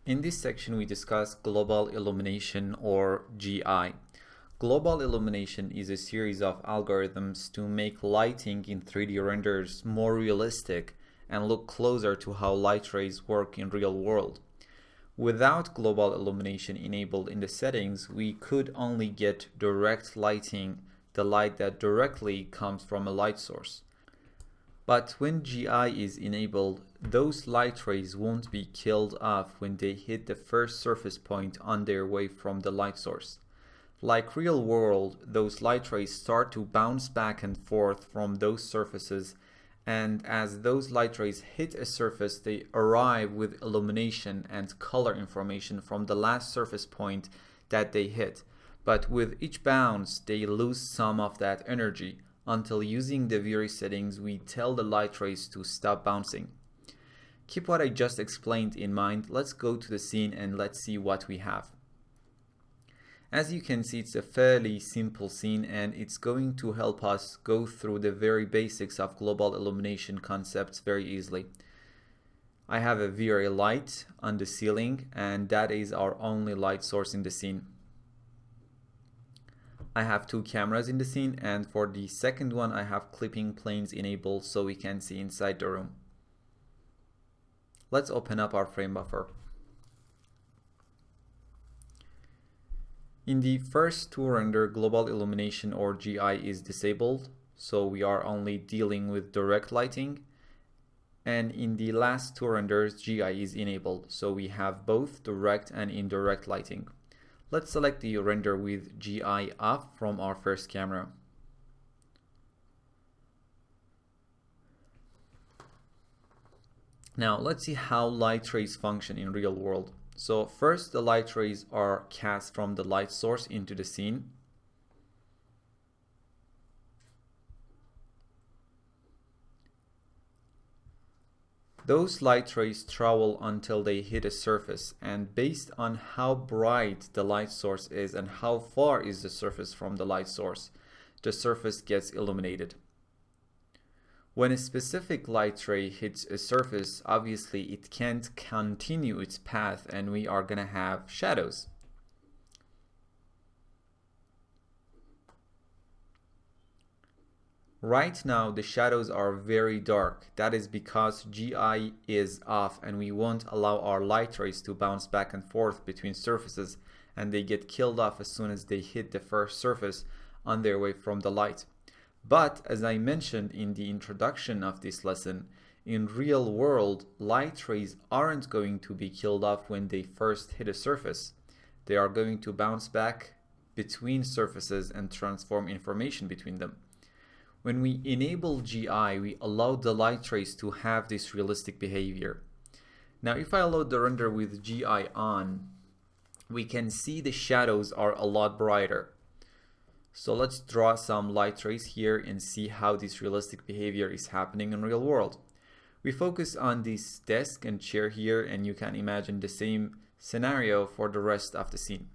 In this section, we discuss global illumination or GI. Global illumination is a series of algorithms to make lighting in 3D renders more realistic and look closer to how light rays work in real world. Without global illumination enabled in the settings, we could only get direct lighting, the light that directly comes from a light source. But when GI is enabled, those light rays won't be killed off when they hit the first surface point on their way from the light source. Like real world, those light rays start to bounce back and forth from those surfaces, and as those light rays hit a surface, they arrive with illumination and color information from the last surface point that they hit. But with each bounce, they lose some of that energy, until using the vary settings we tell the light rays to stop bouncing. Keep what I just explained in mind. Let's go to the scene and let's see what we have. As you can see, it's a fairly simple scene and it's going to help us go through the very basics of global illumination concepts very easily. I have a vary light on the ceiling and that is our only light source in the scene. I have two cameras in the scene, and for the second one I have clipping planes enabled so we can see inside the room. Let's open up our frame buffer. In the first two render, global illumination or GI is disabled, so we are only dealing with direct lighting. And in the last two renders, GI is enabled, so we have both direct and indirect lighting. Let's select the render with GI off from our first camera. Now let's see how light rays function in real world. So first, the light rays are cast from the light source into the scene. Those light rays travel until they hit a surface, and based on how bright the light source is and how far is the surface from the light source, the surface gets illuminated. When a specific light ray hits a surface, obviously it can't continue its path and we are going to have shadows. Right now the shadows are very dark. That is because GI is off and we won't allow our light rays to bounce back and forth between surfaces, and they get killed off as soon as they hit the first surface on their way from the light. But as I mentioned in the introduction of this lesson, in real world, light rays aren't going to be killed off when they first hit a surface. They are going to bounce back between surfaces and transform information between them. When we enable GI, we allow the light rays to have this realistic behavior. Now if I load the render with GI on, we can see the shadows are a lot brighter. So let's draw some light rays here and see how this realistic behavior is happening in real world. We focus on this desk and chair here, and you can imagine the same scenario for the rest of the scene.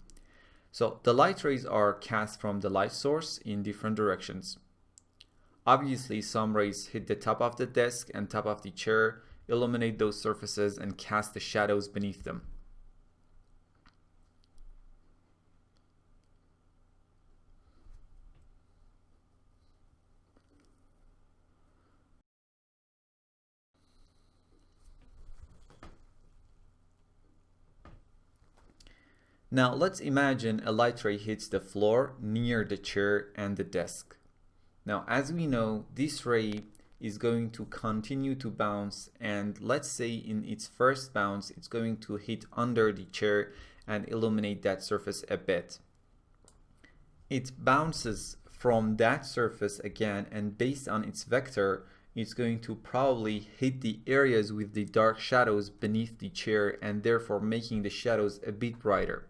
So the light rays are cast from the light source in different directions. Obviously, some rays hit the top of the desk and top of the chair, illuminate those surfaces and cast the shadows beneath them. Now let's imagine a light ray hits the floor near the chair and the desk. Now, as we know, this ray is going to continue to bounce, and let's say in its first bounce, it's going to hit under the chair and illuminate that surface a bit. It bounces from that surface again, and based on its vector, it's going to probably hit the areas with the dark shadows beneath the chair and therefore making the shadows a bit brighter.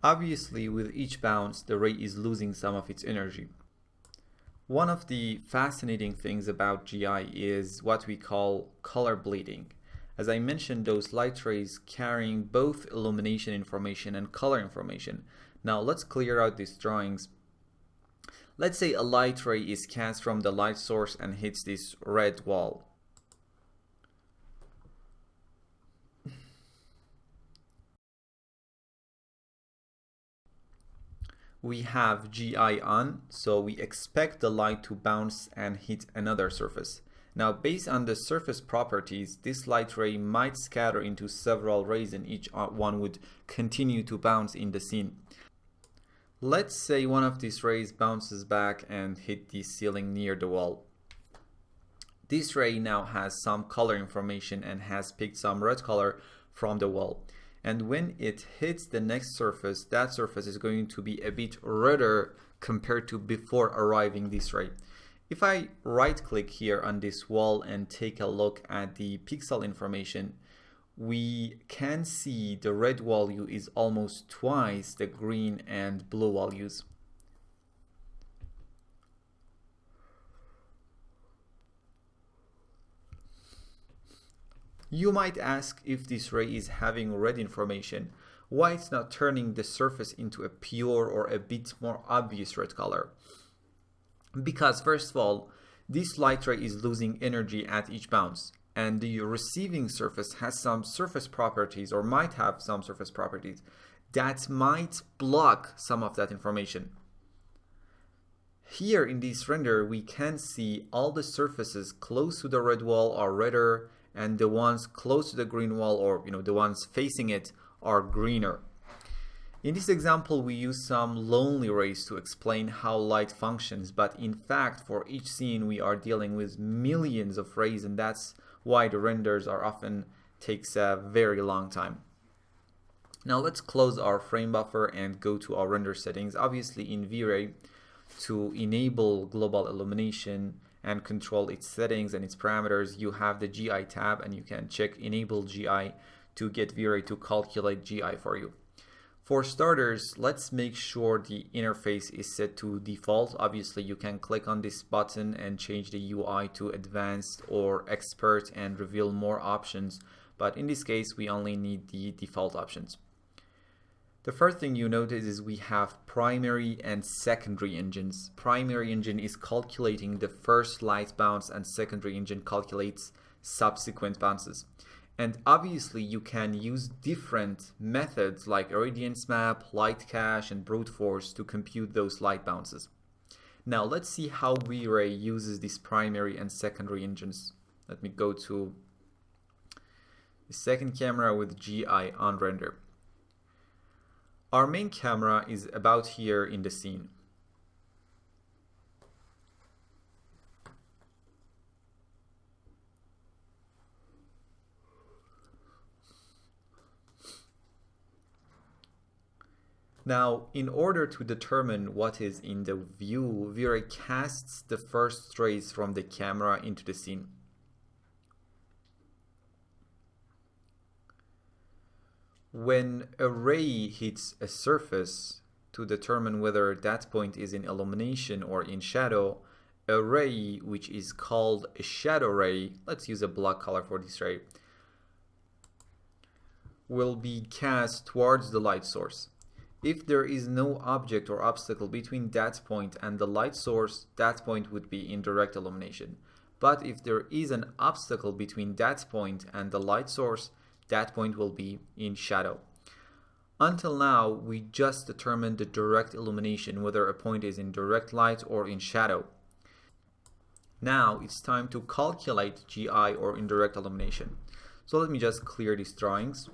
Obviously, with each bounce, the ray is losing some of its energy. One of the fascinating things about GI is what we call color bleeding. As I mentioned, those light rays carrying both illumination information and color information, Now let's clear out these drawings. Let's say a light ray is cast from the light source and hits this red wall. We have GI on, so we expect the light to bounce and hit another surface. Now, based on the surface properties, this light ray might scatter into several rays and each one would continue to bounce in the scene. Let's say one of these rays bounces back and hit the ceiling near the wall. This ray now has some color information and has picked some red color from the wall. And when it hits the next surface, that surface is going to be a bit redder compared to before arriving this ray. If I right click here on this wall and take a look at the pixel information, we can see the red value is almost twice the green and blue values. You might ask, if this ray is having red information, why it's not turning the surface into a pure or a bit more obvious red color? Because first of all, this light ray is losing energy at each bounce, and the receiving surface has some surface properties, or might have some surface properties, that might block some of that information. Here in this render, we can see all the surfaces close to the red wall are redder, and the ones close to the green wall, or the ones facing it, are greener. In this example, we use some lonely rays to explain how light functions, but in fact for each scene we are dealing with millions of rays, and that's why the renders are often takes a very long time. Now let's close our frame buffer and go to our render settings. Obviously in V-Ray, to enable global illumination and control its settings and its parameters, you have the GI tab, and you can check enable GI to get V-Ray to calculate GI for you. For starters, let's make sure the interface is set to default. Obviously you can click on this button and change the UI to advanced or expert and reveal more options, but in this case we only need the default options. The first thing you notice is we have primary and secondary engines. Primary engine is calculating the first light bounce, and secondary engine calculates subsequent bounces. And obviously you can use different methods like irradiance map, light cache, and brute force to compute those light bounces. Now let's see how V-Ray uses these primary and secondary engines. Let me go to the second camera with GI on render. Our main camera is about here in the scene. Now, in order to determine what is in the view, V-Ray casts the first rays from the camera into the scene. When a ray hits a surface, to determine whether that point is in illumination or in shadow, a ray which is called a shadow ray, let's use a black color for this ray, will be cast towards the light source. If there is no object or obstacle between that point and the light source, that point would be in direct illumination. But if there is an obstacle between that point and the light source, that point will be in shadow. Until now, we just determined the direct illumination, whether a point is in direct light or in shadow. Now it's time to calculate GI, or indirect illumination. So let me just clear these drawings.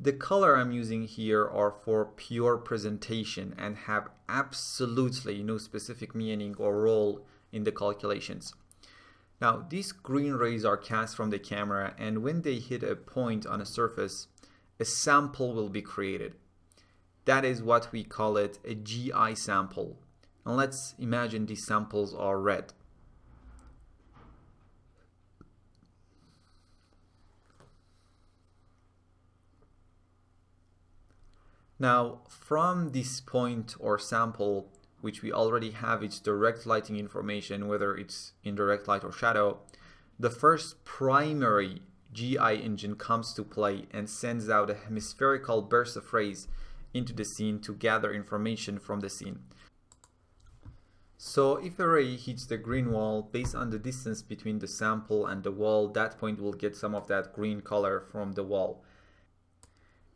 The color I'm using here are for pure presentation and have absolutely no specific meaning or role in the calculations. Now these green rays are cast from the camera, and when they hit a point on a surface, a sample will be created. That is what we call it, a GI sample. And let's imagine these samples are red. Now from this point or sample, which we already have its direct lighting information, whether it's in direct light or shadow, the first primary GI engine comes to play and sends out a hemispherical burst of rays into the scene to gather information from the scene. So if a ray hits the green wall, based on the distance between the sample and the wall, that point will get some of that green color from the wall.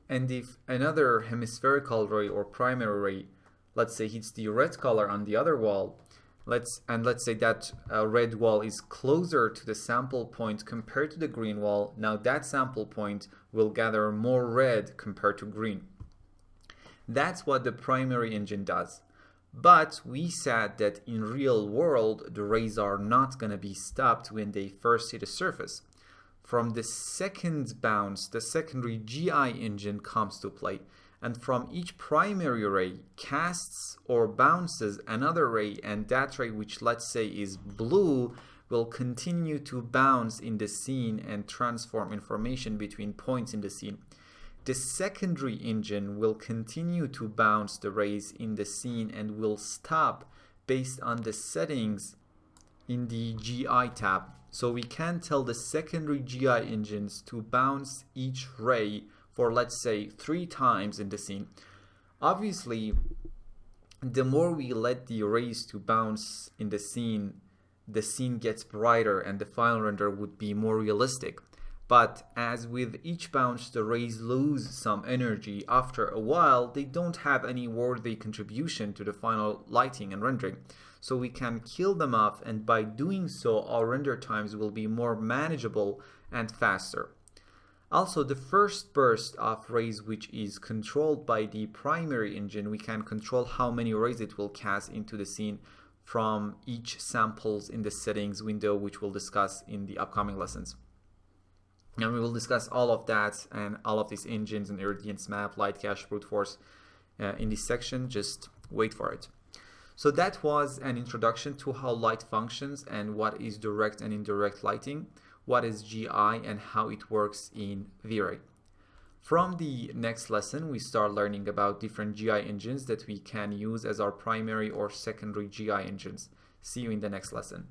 And if another hemispherical ray or primary ray, let's say, hits the red color on the other wall, let's say that red wall is closer to the sample point compared to the green wall, now that sample point will gather more red compared to green. That's what the primary engine does. But we said that in real world, the rays are not going to be stopped when they first hit the surface. From the second bounce, the secondary GI engine comes to play, and from each primary ray casts or bounces another ray, and that ray, which let's say is blue, will continue to bounce in the scene and transform information between points in the scene. The secondary engine will continue to bounce the rays in the scene and will stop based on the settings in the GI tab. So we can tell the secondary GI engines to bounce each ray for, let's say, 3 times in the scene. Obviously, the more we let the rays to bounce in the scene gets brighter and the final render would be more realistic. But as with each bounce the rays lose some energy, after a while they don't have any worthy contribution to the final lighting and rendering. So we can kill them off, and by doing so our render times will be more manageable and faster. Also, the first burst of rays, which is controlled by the primary engine, we can control how many rays it will cast into the scene from each samples in the settings window, which we'll discuss in the upcoming lessons. And we will discuss all of that and all of these engines and irradiance map, light cache, brute force in this section. Just wait for it. So that was an introduction to how light functions and what is direct and indirect lighting, what is GI, and how it works in V-Ray. From the next lesson, we start learning about different GI engines that we can use as our primary or secondary GI engines. See you in the next lesson.